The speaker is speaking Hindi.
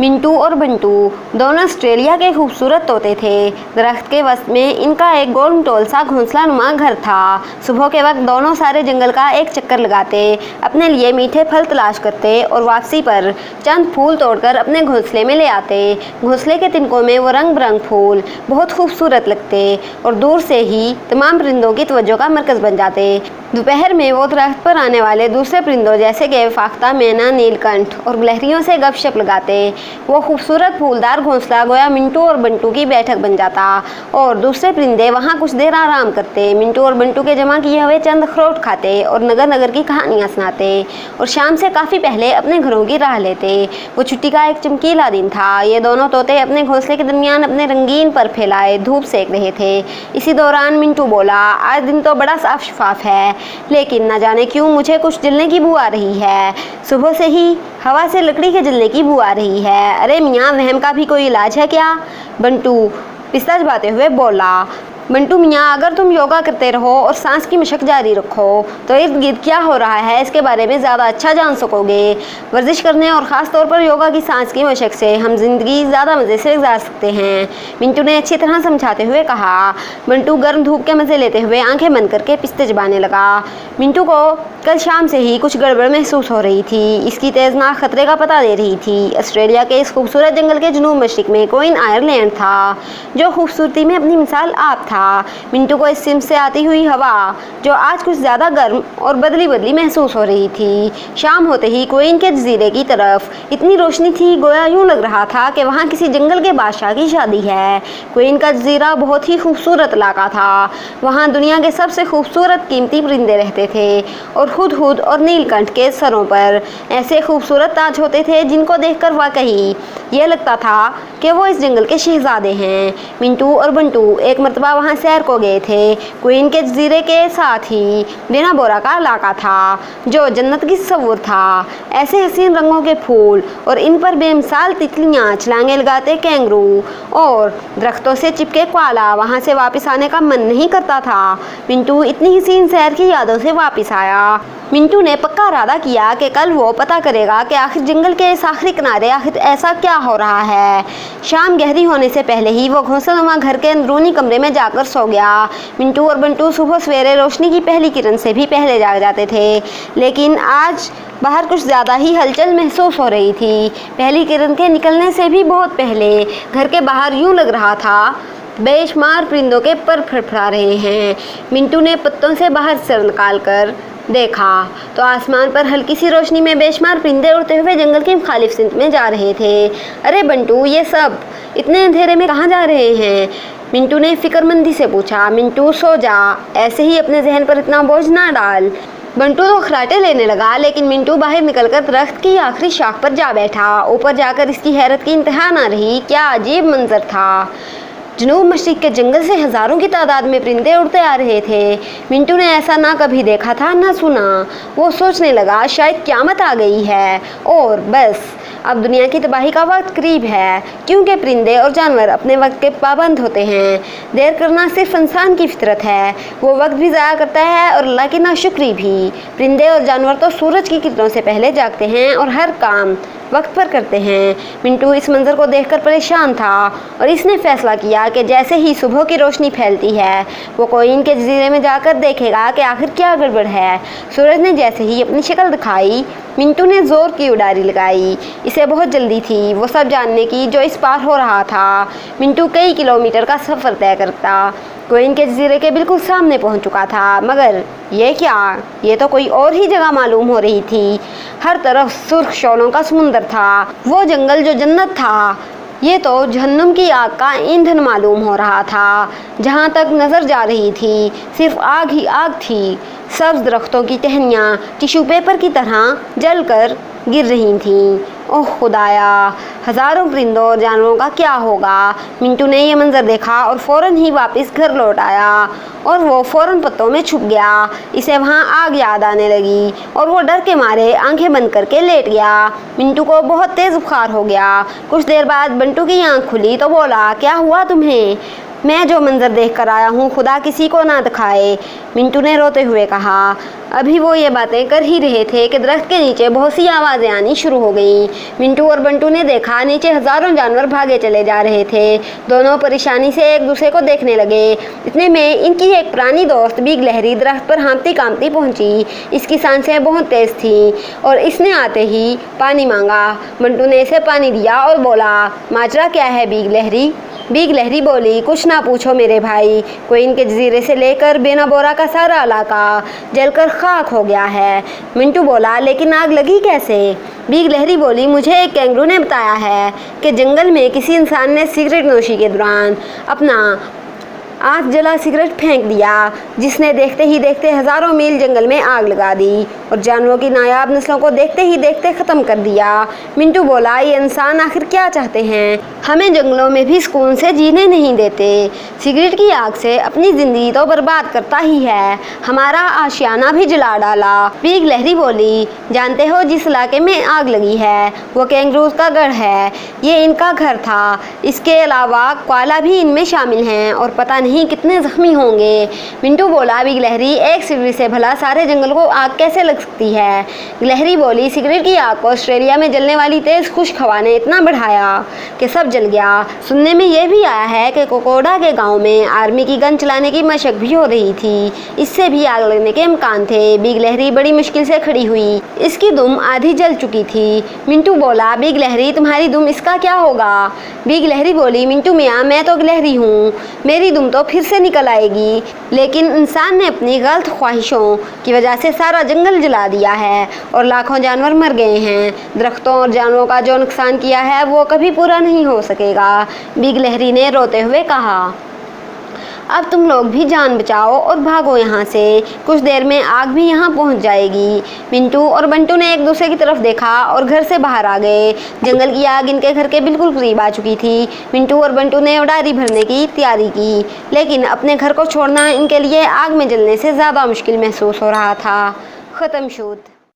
मिंटू और बंटू दोनों ऑस्ट्रेलिया के खूबसूरत तोते थे। दरख्त के वसत में इनका एक गोल टोल सा घोंसला नुमा घर था। सुबह के वक्त दोनों सारे जंगल का एक चक्कर लगाते, अपने लिए मीठे फल तलाश करते और वापसी पर चंद फूल तोड़कर अपने घोंसले में ले आते। घोंसले के तिनकों में वो रंग बिरंग फूल बहुत खूबसूरत लगते और दूर से ही तमाम परिंदों की तवज्जो का मरकज़ बन जाते। दोपहर में वो दरख्त पर आने वाले दूसरे परिंदों जैसे कि फाख्ता, मैना, नीलकंठ और गिलहरियों से गपशप लगाते। वो खूबसूरत फूलदार घोंसला गोया मिंटू और बंटू की बैठक बन जाता और दूसरे परिंदे वहाँ कुछ देर आराम करते। मिंटू और बंटू के जमा किए हुए चंद अखरोट खाते और नगर नगर की कहानियाँ सुनाते और शाम से काफ़ी पहले अपने घरों की राह लेते। वो छुट्टी का एक चमकीला दिन था। ये दोनों तोते अपने घोंसले के दरमियान अपने रंगीन पर फैलाए धूप सेक रहे थे। इसी दौरान मिंटू बोला, आज दिन तो बड़ा साफ शफाफ है, लेकिन न जाने क्यों मुझे कुछ जलने की बू आ रही है। सुबह से ही हवा से लकड़ी के जलने की बू आ रही है। अरे मियाँ, वहम का भी कोई इलाज है क्या? बंटू पिस्ता चबाते हुए बोला। बंटू मियाँ, अगर तुम योगा करते रहो और सांस की मशक जारी रखो तो इर्द गिर्द क्या हो रहा है इसके बारे में ज़्यादा अच्छा जान सकोगे। वर्जिश करने और ख़ास तौर पर योगा की सांस की मशक से हम जिंदगी ज़्यादा मज़े से गुजार सकते हैं, मिंटू ने अच्छी तरह समझाते हुए कहा। बंटू गर्म धूप के मज़े लेते हुए आंखें बंद करके पिस्ते चबाने लगा। मिंटू को कल शाम से ही कुछ गड़बड़ महसूस हो रही थी। इसकी तेज़नाक खतरे का पता दे रही थी। ऑस्ट्रेलिया के इस खूबसूरत जंगल के जनूब मशरिक में क्वीन आयरलैंड था, जो खूबसूरती में अपनी मिसाल आप था। मिंटू को इस सिम से आती हुई हवा, जो आज कुछ ज़्यादा गर्म और बदली बदली महसूस हो रही थी। शाम होते ही क्वीन के जजीरे की तरफ इतनी रोशनी थी, गोया यूँ लग रहा था कि वहाँ किसी जंगल के बादशाह की शादी है। क्वीन का जजीरा बहुत ही खूबसूरत इलाका था। वहाँ दुनिया के सबसे खूबसूरत कीमती परिंदे रहते थे और हुदहुद और नीलकंठ के सरों पर ऐसे खूबसूरत ताज होते थे जिनको देखकर वाकई यह लगता था कि वो इस जंगल के शहजादे हैं। मिंटू और बंटू एक मरतबा वहाँ सैर को गए थे। क्वीन के जजीरे के साथ ही बिना बोरा का इलाका था, जो जन्नत की तस्वुर था। ऐसे हसीन रंगों के फूल और इन पर बेमिसाल तितलियाँ, छलांगे लगाते कैंगरू और दरख्तों से चिपके कोआला। वहाँ से वापस आने का मन नहीं करता था। मिंटू इतनी हसीन सैर की यादों से वापस आया। मिंटू ने पक्का इरादा किया कि कल वो पता करेगा कि आखिर जंगल के इस आखिरी किनारे आखिर ऐसा क्या हो रहा है। शाम गहरी होने से पहले ही वो घोंसलानुमा घर के अंदरूनी कमरे में जाकर सो गया। मिंटू और बंटू सुबह सवेरे रोशनी की पहली किरण से भी पहले जाग जाते थे, लेकिन आज बाहर कुछ ज़्यादा ही हलचल महसूस हो रही थी। पहली किरण के निकलने से भी बहुत पहले घर के बाहर यूँ लग रहा था बेशुमार परिंदों के पर फड़फड़ा रहे हैं। मिंटू ने पत्तों से बाहर सर निकाल कर देखा तो आसमान पर हल्की सी रोशनी में बेशुमार परिंदे उड़ते हुए जंगल की मुखालिफ सिमत में जा रहे थे। अरे बंटू, ये सब इतने अंधेरे में कहाँ जा रहे हैं? मिंटू ने फिक्रमंदी से पूछा। मिंटू, सो जा, ऐसे ही अपने जहन पर इतना बोझ ना डाल। बंटू तो खराटे लेने लगा, लेकिन मिंटू बाहर निकलकर दरख्त की आखिरी शाख पर जा बैठा। ऊपर जाकर इसकी हैरत की इंतहा ना रही। क्या अजीब मंजर था। जनूब मशरिक के जंगल से हज़ारों की तादाद में परिंदे उड़ते आ रहे थे। मिंटू ने ऐसा ना कभी देखा था ना सुना। वो सोचने लगा शायद क़यामत आ गई है और बस अब दुनिया की तबाही का वक्त करीब है, क्योंकि परिंदे और जानवर अपने वक्त के पाबंद होते हैं। देर करना सिर्फ इंसान की फितरत है। वो वक्त भी ज़ाया करता है और अल्लाह की नाशुक्री भी। परिंदे और जानवर तो सूरज की किरणों से पहले जागते हैं और हर काम वक्त पर करते हैं। मिंटू इस मंजर को देखकर परेशान था और इसने फैसला किया कि जैसे ही सुबह की रोशनी फैलती है वो क्वीन के जजीरे में जाकर देखेगा कि आखिर क्या गड़बड़ है। सूरज ने जैसे ही अपनी शक्ल दिखाई, मिंटू ने ज़ोर की उड़ारी लगाई। इसे बहुत जल्दी थी वो सब जानने की जो इस पार हो रहा था। मिंटू कई किलोमीटर का सफ़र तय करता क्वीन के जजीरे के बिल्कुल सामने पहुंच चुका था, मगर ये क्या, ये तो कोई और ही जगह मालूम हो रही थी। हर तरफ सुर्ख शोलों का समुंदर था। वो जंगल जो जन्नत था, ये तो जहन्नुम की आग का ईंधन मालूम हो रहा था। जहाँ तक नज़र जा रही थी सिर्फ आग ही आग थी। सब्ज़ दरख्तों की टहनियाँ टिश्यू पेपर की तरह जल कर गिर रही थीं। ओह खुदाया, हज़ारों परिंदों और जानवरों का क्या होगा। मिंटू ने यह मंजर देखा और फ़ौरन ही वापस घर लौट आया और वो फ़ौरन पत्तों में छुप गया। इसे वहाँ आग याद आने लगी और वो डर के मारे आंखें बंद करके लेट गया। मिंटू को बहुत तेज़ बुखार हो गया। कुछ देर बाद बंटू की आँख खुली तो बोला, क्या हुआ तुम्हें? मैं जो मंजर देख कर आया हूँ खुदा किसी को ना दिखाए, मिंटू ने रोते हुए कहा। अभी वो ये बातें कर ही रहे थे कि दरख्त के नीचे बहुत सी आवाज़ें आनी शुरू हो गईं। मिंटू और बंटू ने देखा नीचे हज़ारों जानवर भागे चले जा रहे थे। दोनों परेशानी से एक दूसरे को देखने लगे। इतने में इनकी एक पुरानी दोस्त जली गलहरी दरख्त पर हाँफती कांपती पहुंची। इसकी सांसें बहुत तेज़ थीं और इसने आते ही पानी मांगा। बंटू ने इसे पानी दिया और बोला, माजरा क्या है जली गलहरी? जली गलहरी बोली, कुछ ना पूछो मेरे भाई, कोई इनके जजीरे से लेकर बेना बोरा का सारा इलाका जलकर खाक हो गया है। मिंटू बोला, लेकिन आग लगी कैसे? जली गलहरी बोली, मुझे एक कैंगरू ने बताया है कि जंगल में किसी इंसान ने सिगरेट नोशी के दौरान अपना आग जला सिगरेट फेंक दिया, जिसने देखते ही देखते हज़ारों मील जंगल में आग लगा दी और जानवरों की नायाब नस्लों को देखते ही देखते ख़त्म कर दिया। मिंटू बोला, ये इंसान आखिर क्या चाहते हैं? हमें जंगलों में भी सुकून से जीने नहीं देते। सिगरेट की आग से अपनी ज़िंदगी तो बर्बाद करता ही है, हमारा आशियाना भी जला डाला। जली गलहरी बोली, जानते हो जिस इलाके में आग लगी है वो कैंगरूज का गढ़ है। ये इनका घर था। इसके अलावा कोयला भी इनमें शामिल हैं और पता नहीं कितने जख्मी होंगे। मिंटू बोला, जली गलहरी, एक सिगरेट से भला सारे जंगल को आग कैसे लग सकती है? गलहरी बोली, सिगरेट की आग को ऑस्ट्रेलिया में जलने वाली तेज़ खुश्क हवा ने इतना बढ़ाया कि सब जल गया। सुनने में यह भी आया है कि कोकोडा के गांव में आर्मी की गन चलाने की मशक भी हो रही थी, इससे भी आग लगने के इम्कान थे। जली गलहरी बड़ी मुश्किल से खड़ी हुई, इसकी दुम आधी जल चुकी थी। मिंटू बोला, जली गलहरी, तुम्हारी दुम इसका क्या होगा? जली गलहरी बोली, मिंटू मियाँ, मैं तो गलहरी हूँ, मेरी दुम तो फिर से निकल आएगी, लेकिन इंसान ने अपनी गलत ख्वाहिशों की वजह से सारा जंगल जला दिया है और लाखों जानवर मर गए हैं। दरख्तों और जानवरों का जो नुकसान किया है वो कभी पूरा नहीं हो सकेगा। जली गलहरी ने रोते हुए कहा, अब तुम लोग भी जान बचाओ और भागो यहाँ से, कुछ देर में आग भी यहाँ पहुँच जाएगी। मिंटू और बंटू ने एक दूसरे की तरफ देखा और घर से बाहर आ गए। जंगल की आग इनके घर के बिल्कुल करीब आ चुकी थी। मिंटू और बंटू ने उड़ारी भरने की तैयारी की, लेकिन अपने घर को छोड़ना इनके लिए आग में जलने से ज़्यादा मुश्किल महसूस हो रहा था। ख़त्म शूत।